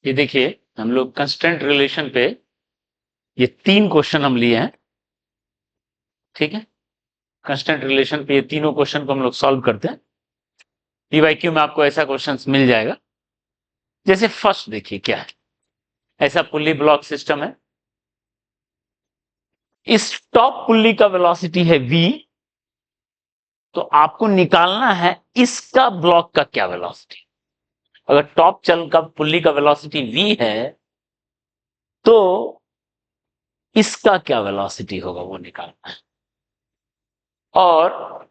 ये देखिए हम लोग कंस्टेंट रिलेशन पे ये 3 क्वेश्चन हम लिए हैं, ठीक है। कंस्टेंट रिलेशन पे ये तीनों क्वेश्चन को हम लोग सॉल्व करते हैं। पीवाईक्यू में आपको ऐसा क्वेश्चन मिल जाएगा। जैसे फर्स्ट देखिए क्या है, ऐसा पुल्ली ब्लॉक सिस्टम है, इस टॉप पुल्ली का वेलोसिटी है v, तो आपको निकालना है इसका ब्लॉक का क्या वेलोसिटी। अगर टॉप चल का पुल्ली का वेलोसिटी v है तो इसका क्या वेलोसिटी होगा वो निकालना है। और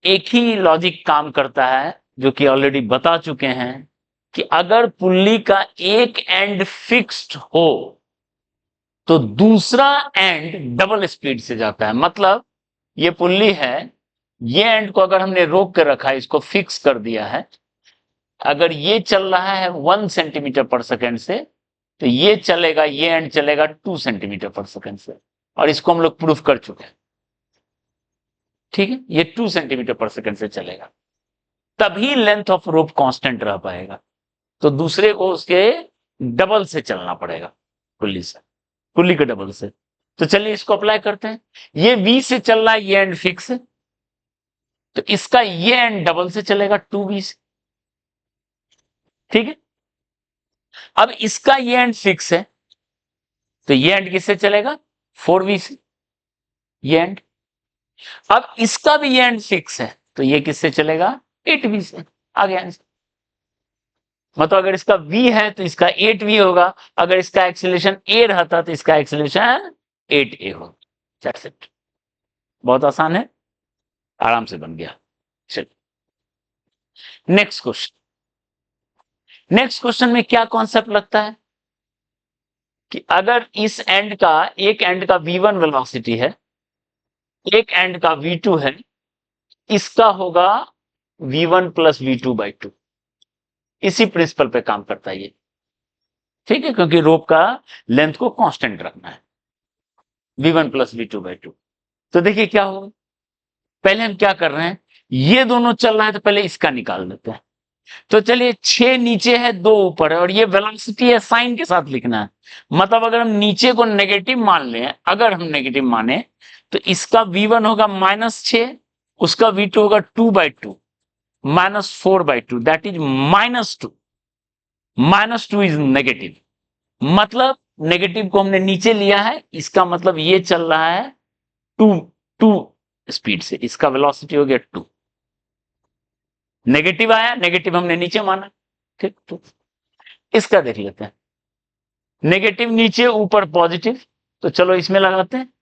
एक ही लॉजिक काम करता है जो कि ऑलरेडी बता चुके हैं कि अगर पुल्ली का एक एंड फिक्स्ड हो तो दूसरा एंड डबल स्पीड से जाता है। मतलब ये पुल्ली है, ये एंड को अगर हमने रोक कर रखा है, इसको फिक्स कर दिया है, अगर ये चल रहा है 1 सेंटीमीटर पर सेकेंड से तो ये चलेगा, ये एंड चलेगा 2 सेंटीमीटर पर सेकेंड से, और इसको हम लोग प्रूफ कर चुके हैं, ठीक है। ये 2 सेंटीमीटर पर सेकेंड से चलेगा, तभी लेंथ ऑफ रोप कांस्टेंट रह पाएगा। तो दूसरे को उसके डबल से चलना पड़ेगा, पुल्ली से, पुल्ली के डबल से। तो चलिए इसको अप्लाई करते हैं। ये v से चल रहा है, ये एंड फिक्स है, तो इसका ये एंड डबल से चलेगा 2v से, ठीक है। अब इसका ये एंड फिक्स है, तो ये एंड किससे चलेगा, 4v से, ये एंड। अब इसका भी ये एंड फिक्स है, तो ये किससे चलेगा, 8v से। आ गया आंसर। मतलब अगर इसका v है तो इसका 8v होगा, अगर इसका एक्सीलरेशन a रहता तो इसका एक्सीलरेशन 8a होगा। That's it। बहुत आसान है, आराम से बन गया। चलिए नेक्स्ट क्वेश्चन। नेक्स्ट क्वेश्चन में क्या कॉन्सेप्ट लगता है कि अगर इस एंड का, एक एंड का v1 वेलोसिटी है, एक एंड का v2 है, इसका होगा v1 प्लस v2 बाई 2। इसी प्रिंसिपल पे काम करता है ये, ठीक है, क्योंकि रोप का लेंथ को कांस्टेंट रखना है, v1 प्लस v2 बाई 2। तो देखिए क्या होगा, पहले हम क्या कर रहे हैं, ये दोनों चल रहा है तो पहले इसका निकाल देते हैं। तो चलिए 6 नीचे है, 2 ऊपर है, और ये वेलोसिटी है, साइन के साथ लिखना है। मतलब अगर हम नीचे को नेगेटिव मान लें, अगर हम नेगेटिव माने तो इसका v1 होगा -6, उसका v2 होगा 2/2 -4/2, दैट इज -2। -2 इज नेगेटिव, मतलब नेगेटिव को हमने नीचे लिया है, इसका मतलब ये चल रहा है 2 स्पीड से, इसका वेलोसिटी हो गया 2। नेगेटिव आया, नेगेटिव हमने नीचे माना, ठीक। तो इसका देख लेते हैं, नेगेटिव नीचे, ऊपर पॉजिटिव, तो चलो इसमें लगाते हैं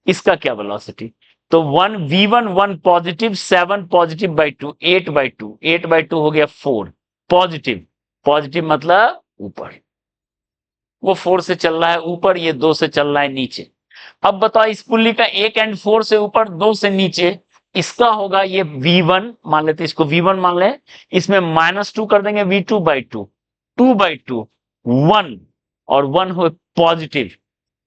इसका क्या वेलोसिटी। तो 1 v1 1 पॉजिटिव, 7 पॉजिटिव बाई 2, 8/2, 8/2 हो गया 4 पॉजिटिव। पॉजिटिव मतलब ऊपर, वो 4 से चल रहा है ऊपर, ये 2 से चल रहा है नीचे। अब बताओ इस पुल्ली का एक एंड 4 से ऊपर, 2 से नीचे, इसका होगा ये v1 मान लेते, इसको v1 मान ले, इसमें -2 कर देंगे, v2/2, 2/2, 1, और 1 हो पॉजिटिव,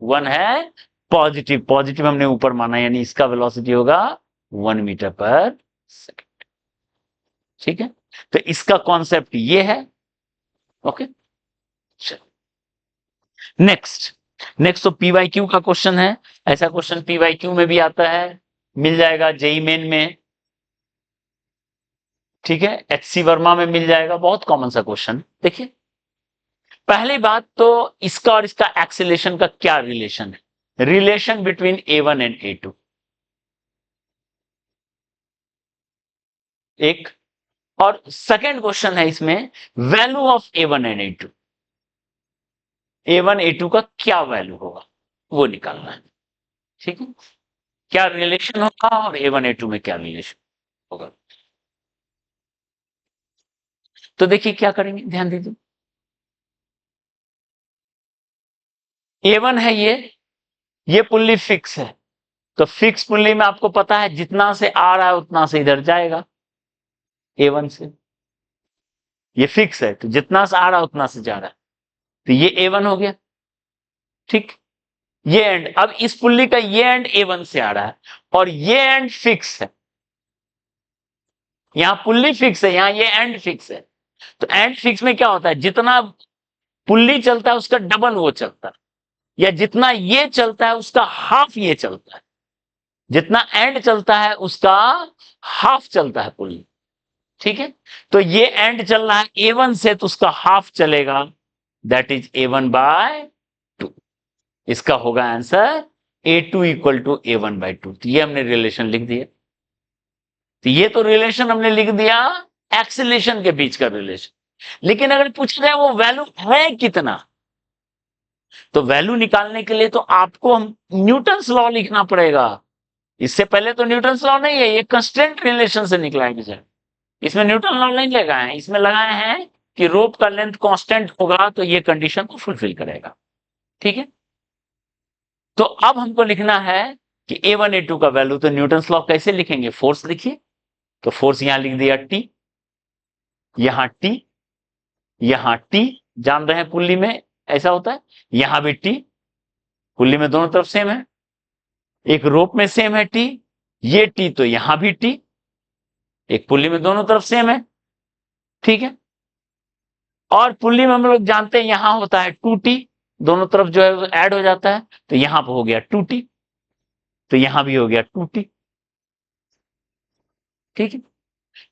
1 है पॉजिटिव, पॉजिटिव हमने ऊपर माना, यानी इसका वेलोसिटी होगा 1 मीटर पर सेकेंड, ठीक है। तो इसका कॉन्सेप्ट ये है, ओके। नेक्स्ट तो पीवाईक्यू का क्वेश्चन है। ऐसा क्वेश्चन पीवाईक्यू में भी आता है, मिल जाएगा जेई मेन में, ठीक है, एचसी वर्मा में मिल जाएगा, बहुत कॉमन सा क्वेश्चन। देखिए पहली बात तो इसका और इसका एक्सीलरेशन का क्या रिलेशन है, relation between A1 and A2, एक। और सेकेंड क्वेश्चन है इसमें, value of A1 and A2, A1 A2 का क्या वैल्यू होगा वो निकालना है, ठीक है। क्या रिलेशन होगा और A1 A2 में क्या रिलेशन होगा। तो देखिए क्या करेंगे, ध्यान दीजिए, A1 है ये पुल्ली फिक्स है, तो फिक्स पुल्ली में आपको पता है जितना से आ रहा है उतना से इधर जाएगा, A1 से। ये फिक्स है तो जितना से आ रहा है उतना से जा रहा है, तो ये A1 हो गया, ठीक। ये एंड, अब इस पुल्ली का ये एंड A1 से आ रहा है, और ये एंड फिक्स है, यहां पुल्ली फिक्स है, यहां ये एंड फिक्स है। तो एंड फिक्स में क्या होता है, जितना पुल्ली चलता है उसका डबल वो चलता है, या जितना ये चलता है उसका हाफ ये चलता है, जितना एंड चलता है उसका हाफ चलता है पुल्ली। ठीक है, तो ये एंड चल रहा है A1 से तो उसका हाफ चलेगा, दैट इज A1/2। इसका होगा answer A2 equal to A1/2। तो ये हमने रिलेशन लिख दिया। तो ये तो रिलेशन हमने लिख दिया एक्सीलरेशन के बीच का रिलेशन। लेकिन अगर पूछ रहे हैं वो वैल्यू है कितना, तो वैल्यू निकालने के लिए तो आपको हम न्यूटन्स लॉ लिखना पड़ेगा। इससे पहले तो न्यूटन्स लॉ नहीं है, ये कंस्टेंट रिलेशन से निकला है। इसमें न्यूटन लॉ नहीं लगाए हैं, इसमें लगाए हैं कि रोप का लेंथ कांस्टेंट होगा तो ये कंडीशन को फुलफिल करेगा। ठीक है, तो अब हमको लिखना है कि A1 A2 का वैल्यू, तो न्यूटन्स लॉ कैसे लिखेंगे, फोर्स लिखिए। तो फोर्स यहां लिख दिया T, यहां T, यहां T, जान रहे हैं पुल्ली में ऐसा होता है, यहां भी T, पुल्ली में दोनों तरफ सेम है, एक रोप में सेम है T, ये T तो यहां भी T, एक पुल्ली में दोनों तरफ सेम है। ठीक है, और पुल्ली में हम लोग जानते हैं यहां होता है 2T, दोनों तरफ जो है ऐड हो जाता है, तो यहां पर हो गया 2T, तो यहां भी हो गया 2T। ठीक है,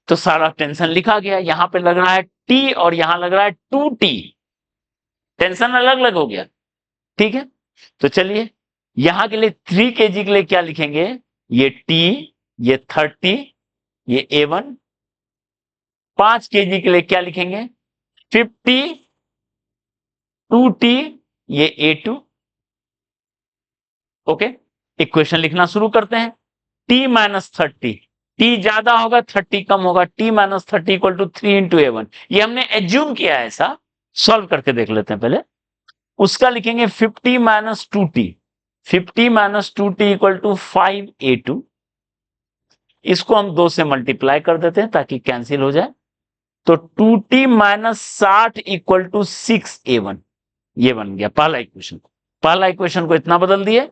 तो सारा टेंशन लिखा गया, यहां पे लग रहा है T और यहां लग रहा है 2T, टेंशन अलग अलग हो गया। ठीक है, तो चलिए यहां के लिए 3 kg के लिए क्या लिखेंगे, ये T, ये 30, ये A1। 5 kg के लिए क्या लिखेंगे, 50, 2T, ये A2। ओके, इक्वेशन लिखना शुरू करते हैं। T माइनस 30, T ज्यादा होगा 30 कम होगा, T minus 30 equal to 3 into A1। ये हमने एज्यूम किया है, ऐसा सॉल्व करके देख लेते हैं पहले। उसका लिखेंगे 50 minus 2T, 50 minus 2T equal to 5A2। इसको हम 2 से मल्टीप्लाई कर देते हैं ताकि कैंसिल हो जाए, तो 2T minus 60 equal to 6A1। ये बन गया पहला इक्वेशन। पहला इक्वेशन को इतना बदल दिए।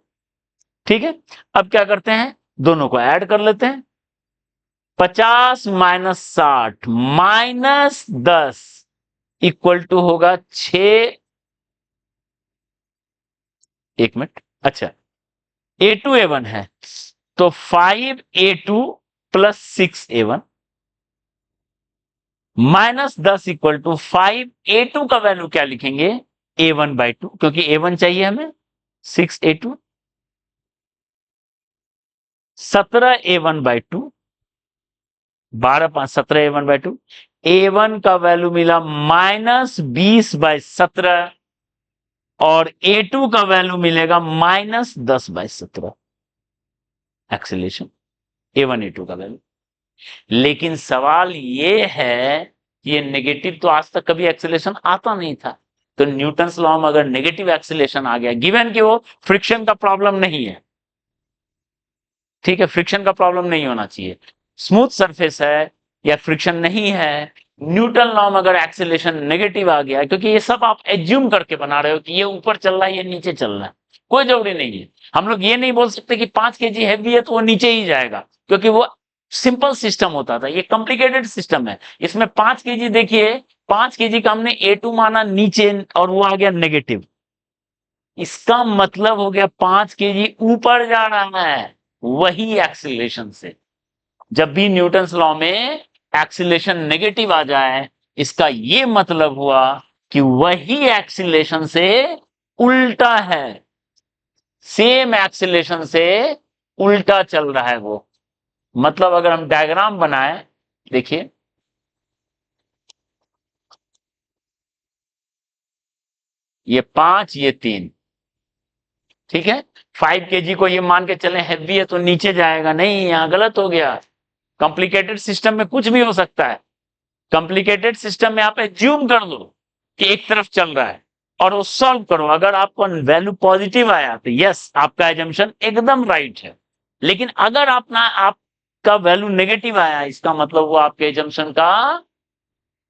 ठीक है, अब क्या करते हैं, दोनों को ऐड कर लेते हैं। 50 माइनस 60 माइनस 10 इक्वल टू होगा 6। एक मिनट, अच्छा A2 A1 है तो 5A2 plus 6A1 minus 10 equal to 5A2 का वैल्यू क्या लिखेंगे, A1/2, क्योंकि A1 चाहिए हमें, 6A2, 17A1/2, 12 5 17A1/2। A1 का वैल्यू मिला माइनस 20/17 और A2 का वैल्यू मिलेगा माइनस 10/17 एक्सीलरेशन, A1 A2 का वैल्यू। लेकिन सवाल ये है कि ये नेगेटिव तो आज तक कभी एक्सीलरेशन आता नहीं था, तो न्यूटन्स लॉ में अगर नेगेटिव एक्सीलरेशन आ गया, गिवन कि वो फ्रिक्शन का प्रॉब्लम नहीं है, ठीक है, फ्रिक्शन का प्रॉब्लम नहीं होना चाहिए, स्मूथ सरफेस है या फ्रिक्शन नहीं है, न्यूटन लॉ में अगर एक्सीलरेशन नेगेटिव आ गया, क्योंकि ये सब आप एज्यूम करके बना रहे हो कि ये ऊपर चल रहा है ये नीचे चल रहा है, कोई जरूरी नहीं है। हम लोग ये नहीं बोल सकते कि 5 kg हैवी है तो वो नीचे ही जाएगा, क्योंकि वो सिंपल सिस्टम होता था, ये कॉम्प्लिकेटेड सिस्टम है। इसमें 5 kg देखिए, 5 kg का हमने A2 माना नीचे और वो आ गया नेगेटिव, इसका मतलब हो गया 5 kg ऊपर जा रहा है, वही एक्सीलरेशन से। जब भी न्यूटन्स लॉ में एक्सीलरेशन नेगेटिव आ जाए, इसका ये मतलब हुआ कि वही एक्सीलरेशन से उल्टा है, सेम एक्सीलरेशन से उल्टा चल रहा है वो। मतलब अगर हम डायग्राम बनाएं, देखिए ये 5 ये 3, ठीक है, 5 kg को ये मान के चले हैवी है तो नीचे जाएगा, नहीं, यहां गलत हो गया। कॉम्प्लिकेटेड सिस्टम में कुछ भी हो सकता है, कॉम्प्लिकेटेड सिस्टम में आप एज्यूम कर दो कि एक तरफ चल रहा है और वो सॉल्व करो, अगर आपको वैल्यू पॉजिटिव आया तो यस आपका एजम्पशन एकदम राइट है। लेकिन अगर आपका वैल्यू नेगेटिव आया, इसका मतलब वो आपके एजम्पशन का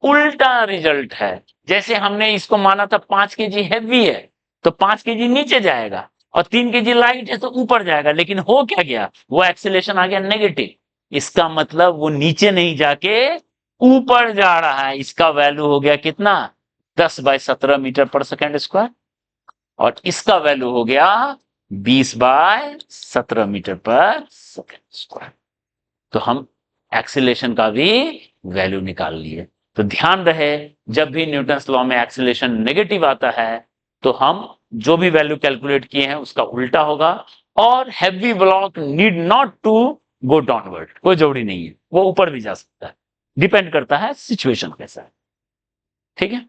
उल्टा रिजल्ट है। जैसे हमने इसको माना था 5 kg हैवी है तो 5 kg नीचे जाएगा, और 3 kg लाइट है तो ऊपर जाएगा, लेकिन हो क्या गया, वो एक्सीलरेशन आ गया नेगेटिव, इसका मतलब वो नीचे नहीं जाके ऊपर जा रहा है, इसका वैल्यू हो गया कितना, 10/17 मीटर पर सेकेंड स्क्वायर, और इसका वैल्यू हो गया 20/17 मीटर पर सेकेंड स्क्वायर। तो हम एक्सीलरेशन का भी वैल्यू निकाल लिए। तो ध्यान रहे, जब भी न्यूटन्स लॉ में एक्सीलरेशन नेगेटिव आता है तो हम जो भी वैल्यू कैलकुलेट किए हैं उसका उल्टा होगा, और heavy block need not to go downward, कोई जरूरी नहीं है, वो ऊपर भी जा सकता है, डिपेंड करता है सिचुएशन कैसा है। ठीक है।